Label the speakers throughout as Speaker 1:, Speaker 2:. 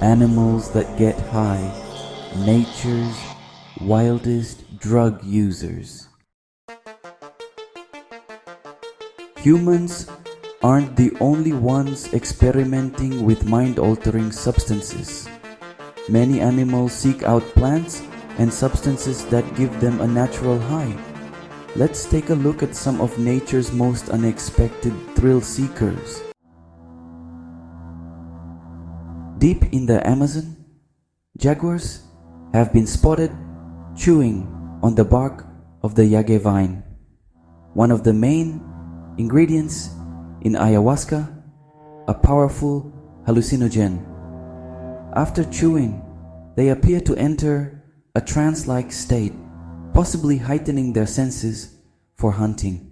Speaker 1: Animals that get high, nature's wildest drug users. Humans aren't the only ones experimenting with mind-altering substances. Many animals seek out plants and substances that give them a natural high. Let's take a look at some of nature's most unexpected thrill seekers. Deep in the Amazon, jaguars have been spotted chewing on the bark of the yage vine, one of the main ingredients in ayahuasca, a powerful hallucinogen. After chewing, they appear to enter a trance-like state, possibly heightening their senses for hunting.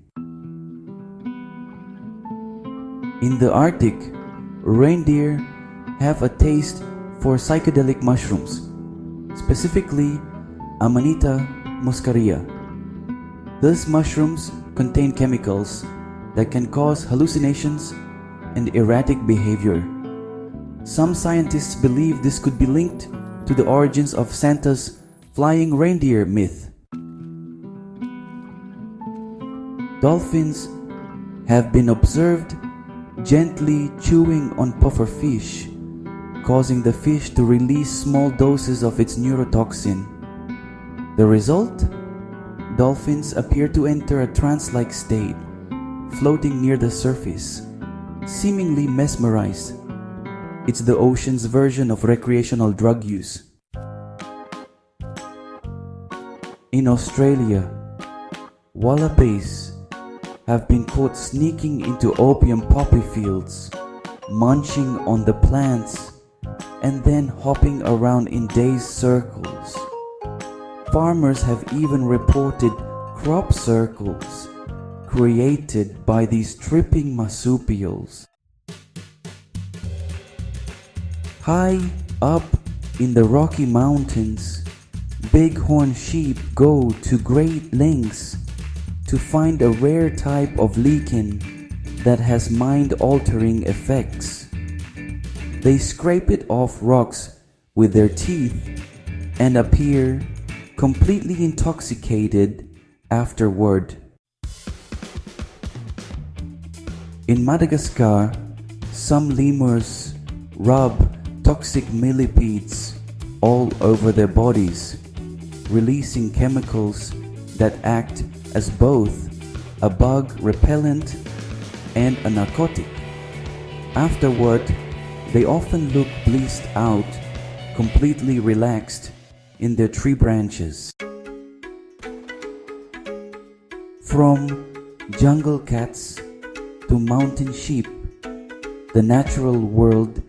Speaker 1: In the Arctic, reindeer have a taste for psychedelic mushrooms, specifically Amanita muscaria. These mushrooms contain chemicals that can cause hallucinations and erratic behavior. Some scientists believe this could be linked to the origins of Santa's flying reindeer myth. Dolphins have been observed gently chewing on pufferfish, causing the fish to release small doses of its neurotoxin. The result? Dolphins appear to enter a trance-like state, floating near the surface, seemingly mesmerized. It's the ocean's version of recreational drug use. In Australia, Wallabies have been caught sneaking into opium poppy fields, munching on the plants, and then hopping around in dazed circles. Farmers have even reported crop circles created by these tripping marsupials. High up in the Rocky Mountains, bighorn sheep go to great lengths to find a rare type of lichen that has mind-altering effects. They scrape it off rocks with their teeth and appear completely intoxicated afterward. In Madagascar, some lemurs rub toxic millipedes all over their bodies, releasing chemicals that act as both a bug repellent and a narcotic. Afterward, they often look blissed out, completely relaxed in their tree branches. From jungle cats to mountain sheep, the natural world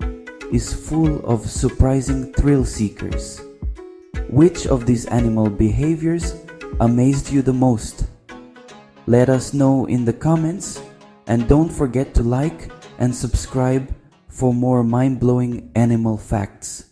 Speaker 1: is full of surprising thrill seekers. Which of these animal behaviors amazed you the most? Let us know in the comments, and don't forget to like and subscribe for more mind-blowing animal facts.